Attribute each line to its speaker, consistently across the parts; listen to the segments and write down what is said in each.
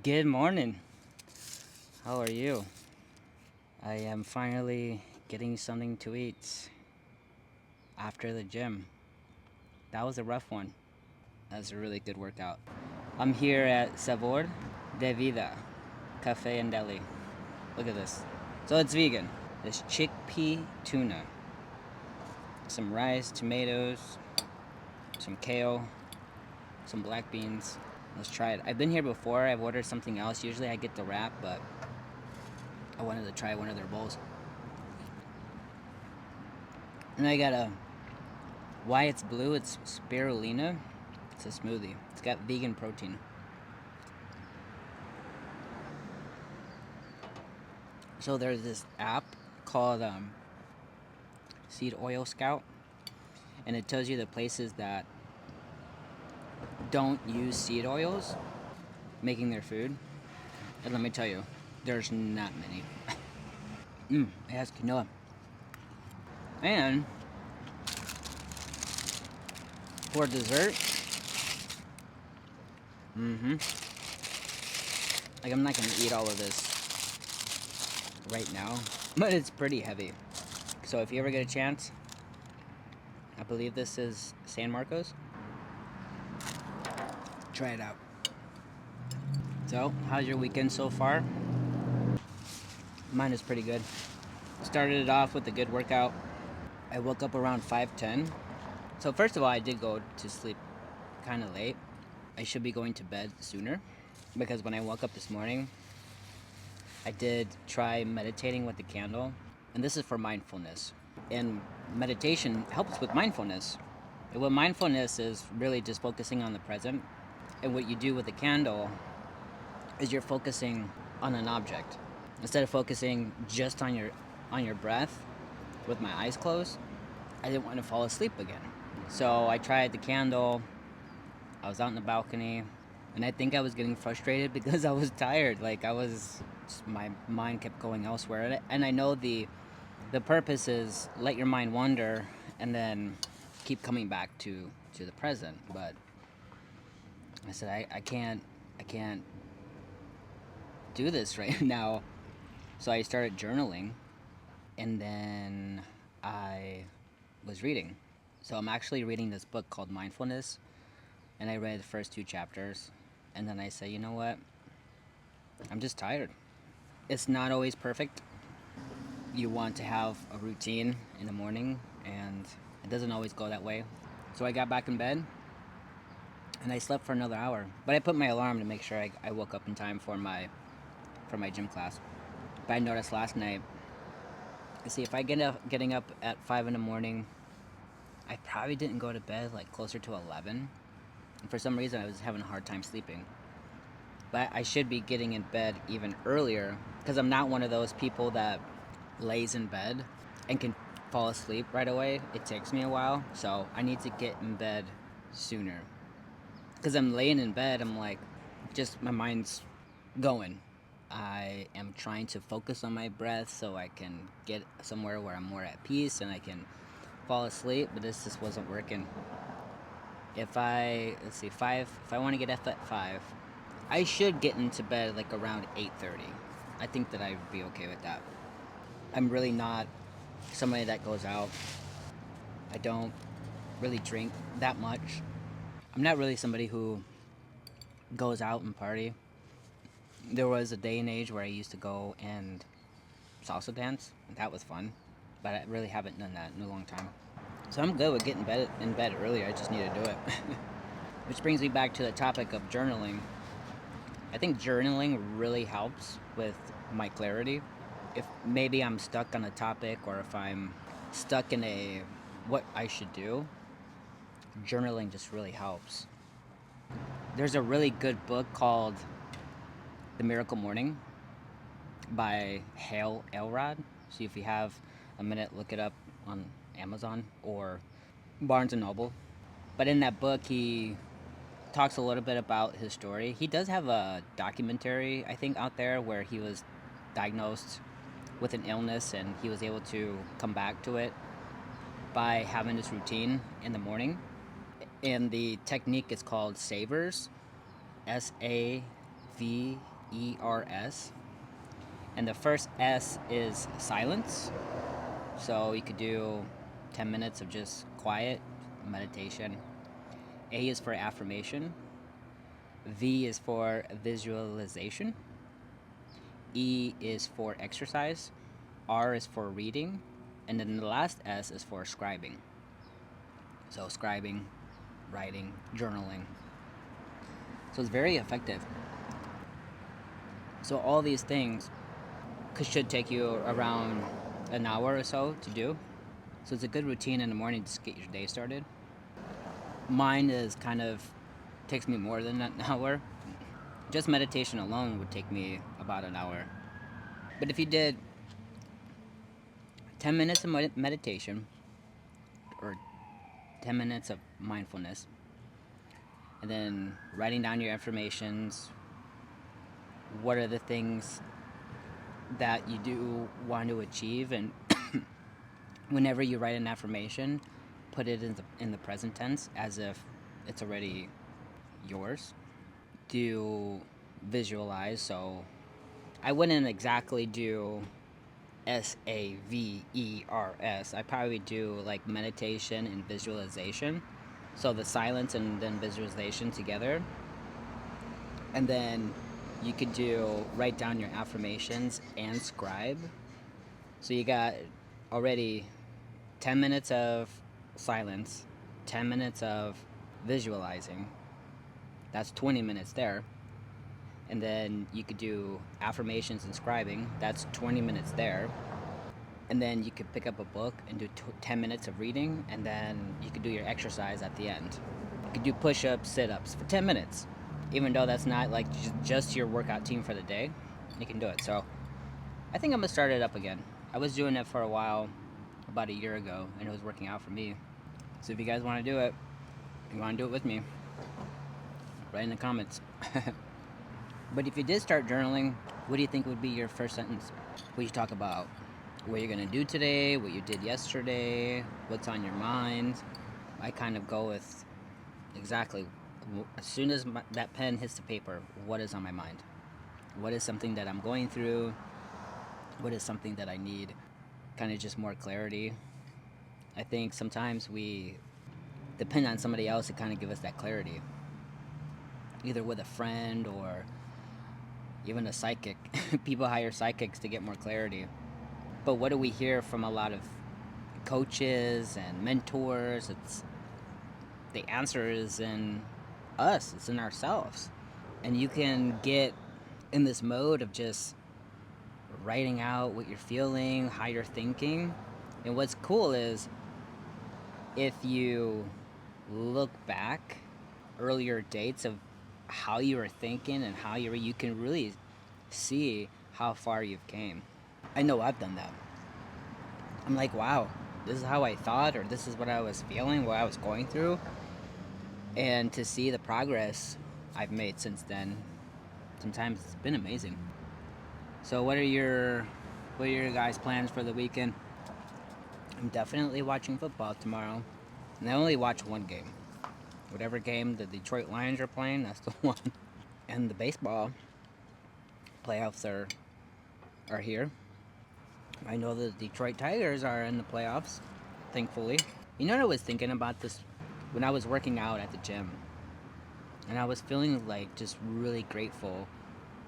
Speaker 1: Good morning. How are you? I am finally getting something to eat after the gym. That was a rough one. That was a really good workout. I'm here at Sabor de Vida Cafe in Deli. Look at this. So it's vegan. This chickpea tuna, some rice, tomatoes, some kale, some black beans. Let's try it. I've been here before. I've ordered something else. Usually I get the wrap, but I wanted to try one of their bowls. And I got a why it's blue, it's spirulina. It's a smoothie. It's got vegan protein. So there's this app called Seed Oil Scout, and it tells you the places that don't use seed oils making their food. And let me tell you, there's not many. It has quinoa. And for dessert, like I'm not gonna eat all of this right now, but it's pretty heavy. So if you ever get a chance, I believe this is San Marcos. Try it out. So, how's your weekend so far? Mine is pretty good. Started it off with a good workout. I woke up around 5:10. So first of all, I did go to sleep kind of late. I should be going to bed sooner because when I woke up this morning, I did try meditating with the candle, and this is for mindfulness. And meditation helps with mindfulness. And what mindfulness is really just focusing on the present. And what you do with the candle is you're focusing on an object instead of focusing just on your breath. With my eyes closed, I didn't want to fall asleep again. So I tried the candle. I was out in the balcony, and I think I was getting frustrated because I was tired. Like my mind kept going elsewhere. And I know the purpose is let your mind wander and then keep coming back to the present. But I said I can't do this right now. So I started journaling, and then I was reading. So I'm actually reading this book called Mindfulness, and I read the first 2 chapters, and then I say, you know what? I'm just tired. It's not always perfect. You want to have a routine in the morning, and it doesn't always go that way. So I got back in bed, and I slept for another hour. But I put my alarm to make sure I woke up in time for my gym class. But I noticed last night, see, if I getting up at 5 in the morning, I probably didn't go to bed like closer to 11. And for some reason, I was having a hard time sleeping. But I should be getting in bed even earlier because I'm not one of those people that lays in bed and can fall asleep right away. It takes me a while, so I need to get in bed sooner. Because I'm laying in bed, I'm like, just my mind's going. I am trying to focus on my breath so I can get somewhere where I'm more at peace and I can fall asleep, but this just wasn't working. If I want to get up at 5, I should get into bed like around 8:30. I think that I'd be okay with that. I'm really not somebody that goes out. I don't really drink that much. I'm not really somebody who goes out and party. There was a day and age where I used to go and salsa dance. That was fun, but I really haven't done that in a long time. So I'm good with getting in bed earlier. I just need to do it. Which brings me back to the topic of journaling. I think journaling really helps with my clarity. If maybe I'm stuck on a topic or if I'm stuck in a what I should do, journaling just really helps. There's a really good book called The Miracle Morning by Elrod. So if you have a minute, look it up on Amazon or Barnes and Noble. But in that book, he talks a little bit about his story. He does have a documentary, I think, out there where he was diagnosed with an illness and he was able to come back to it by having this routine in the morning. And the technique is called S.A.V.E.R.S, S-A-V S. And the first S is silence. So you could do 10 minutes of just quiet meditation. A is for affirmation. V is for visualization. E is for exercise. R is for reading. And then the last S is for scribing. So scribing, writing, journaling. So it's very effective. So all these things should take you around an hour or so to do. So it's a good routine in the morning to get your day started. Mine is kind of takes me more than an hour. Just meditation alone would take me about an hour. But if you did 10 minutes of meditation or 10 minutes of mindfulness, and then writing down your affirmations, what are the things that you do want to achieve, and whenever you write an affirmation, put it in the present tense as if it's already yours. Do visualize, so I wouldn't exactly do S.A.V.E.R.S. I probably do like meditation and visualization. So the silence and then visualization together. And then you could do write down your affirmations and scribe. So you got already 10 minutes of silence, 10 minutes of visualizing. That's 20 minutes there. And then you could do affirmations and scribing. That's 20 minutes there. And then you could pick up a book and do 10 minutes of reading, and then you could do your exercise at the end. You could do push-ups, sit-ups for 10 minutes. Even though that's not like just your workout team for the day, you can do it. So I think I'm gonna start it up again. I was doing it for a while, about a year ago, and it was working out for me. So if you guys want to do it, you want to do it with me, write in the comments. But if you did start journaling, what do you think would be your first sentence? Would you talk about what you're gonna do today, what you did yesterday, what's on your mind? I kind of go with exactly as soon as that pen hits the paper, what is on my mind? What is something that I'm going through? What is something that I need? Kind of just more clarity. I think sometimes we depend on somebody else to kind of give us that clarity, either with a friend or even a psychic. People hire psychics to get more clarity. But what do we hear from a lot of coaches and mentors? It's the answer is in us, it's in ourselves. And you can get in this mode of just writing out what you're feeling, how you're thinking. And what's cool is if you look back earlier dates of how you were thinking and how you can really see how far you've came. I know I've done that. I'm like, wow, this is how I thought, or this is what I was feeling, what I was going through. And to see the progress I've made since then, sometimes it's been amazing. So what are your guys' plans for the weekend? I'm definitely watching football tomorrow. And I only watch one game. Whatever game the Detroit Lions are playing, that's the one. And the baseball playoffs are here. I know the Detroit Tigers are in the playoffs, thankfully. You know what I was thinking about this when I was working out at the gym? And I was feeling like just really grateful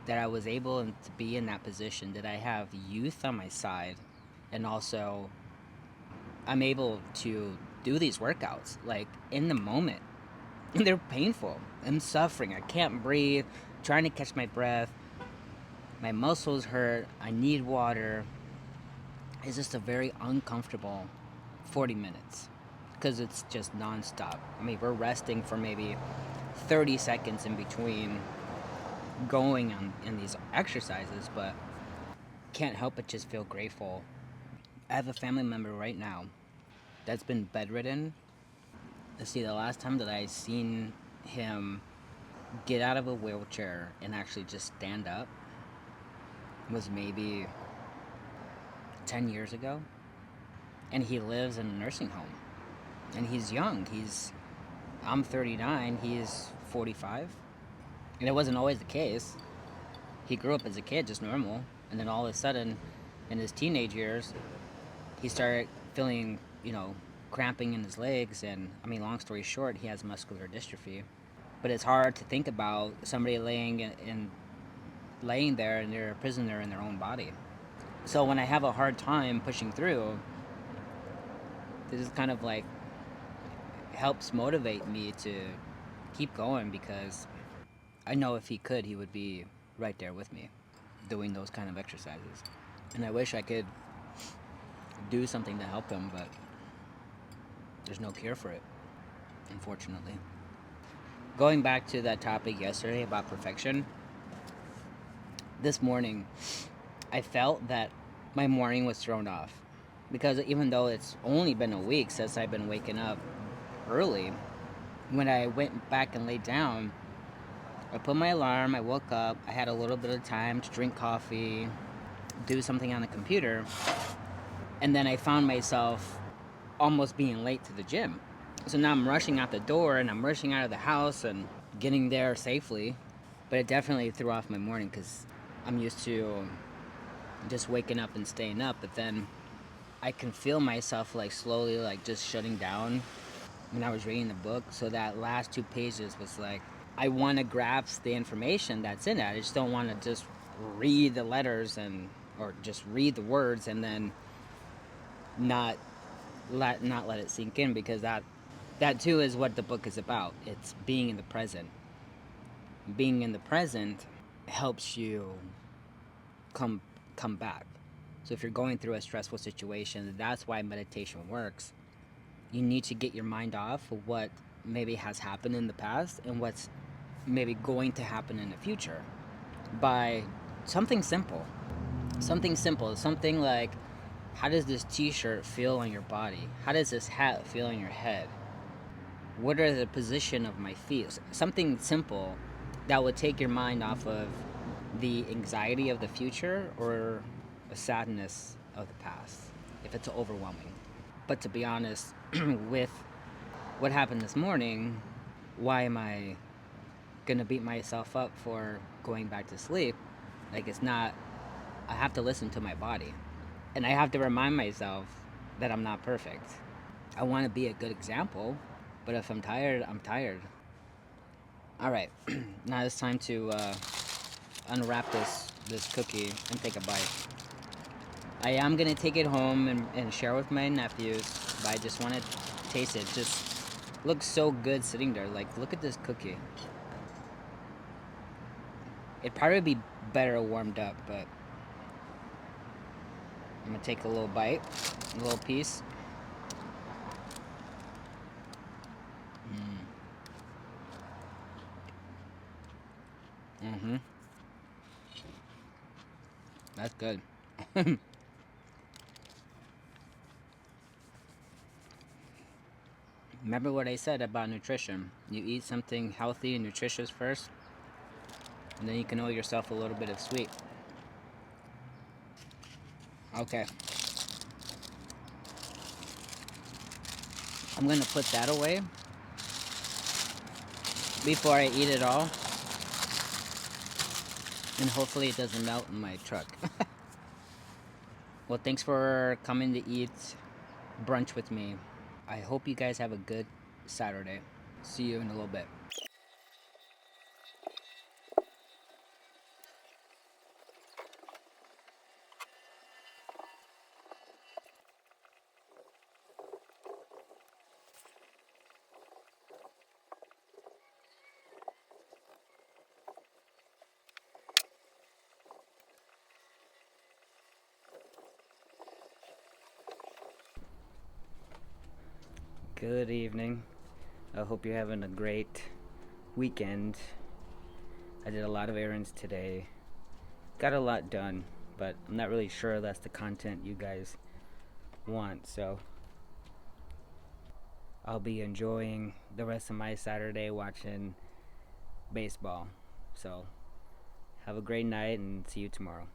Speaker 1: that I was able to be in that position, that I have youth on my side, and also I'm able to do these workouts like in the moment. And they're painful. I'm suffering. I can't breathe, trying to catch my breath. My muscles hurt. I need water. It's just a very uncomfortable 40 minutes because it's just nonstop. I mean, we're resting for maybe 30 seconds in between going on in these exercises, but can't help but just feel grateful. I have a family member right now that's been bedridden. Let's see, the last time that I seen him get out of a wheelchair and actually just stand up was maybe 10 years ago. And he lives in a nursing home. And he's young. I'm 39, he's 45. And it wasn't always the case. he grew up as a kid just normal, and then all of a sudden, in his teenage years, he started feeling, cramping in his legs, and I mean, long story short, he has muscular dystrophy. But it's hard to think about somebody laying there and they're a prisoner in their own body. So when I have a hard time pushing through, this is kind of like helps motivate me to keep going, because I know if he could, he would be right there with me doing those kind of exercises. And I wish I could do something to help him, but there's no cure for it, unfortunately. Going back to that topic yesterday about perfection, this morning I felt that my morning was thrown off, because even though it's only been a week since I've been waking up early, when I went back and laid down, I put my alarm, I woke up, I had a little bit of time to drink coffee, do something on the computer, and then I found myself almost being late to the gym. So now I'm rushing out the door and I'm rushing out of the house and getting there safely. But it definitely threw off my morning, because I'm used to just waking up and staying up. But then I can feel myself like slowly like just shutting down when I was reading the book. So that last 2 pages was like, I want to grasp the information that's in it. I just don't want to just read the letters or just read the words and then not let it sink in, because that too is what the book is about. It's being in the present. Being in the present helps you come back. So if you're going through a stressful situation, that's why meditation works. You need to get your mind off of what maybe has happened in the past and what's maybe going to happen in the future by something simple. Something like, how does this t-shirt feel on your body? How does this hat feel on your head? What are the position of my feet? Something simple that would take your mind off of the anxiety of the future or the sadness of the past, if it's overwhelming. But to be honest, with what happened this morning, why am I gonna beat myself up for going back to sleep? Like, it's not, I have to listen to my body. And I have to remind myself that I'm not perfect. I want to be a good example, but if I'm tired, I'm tired. All right, now it's time to unwrap this cookie and take a bite. I am gonna take it home and share with my nephews, but I just want to taste it. Just looks so good sitting there. Like, look at this cookie. It'd probably be better warmed up, but I'm gonna take a little bite, a little piece. Mm-hmm. That's good. Remember what I said about nutrition. You eat something healthy and nutritious first, and then you can owe yourself a little bit of sweet. Okay. I'm gonna put that away before I eat it all, and hopefully it doesn't melt in my truck. Well, thanks for coming to eat brunch with me. I hope you guys have a good Saturday. See you in a little bit. Good evening. I hope you're having a great weekend. I did a lot of errands today. Got a lot done, but I'm not really sure that's the content you guys want, so I'll be enjoying the rest of my Saturday watching baseball. So have a great night and see you tomorrow.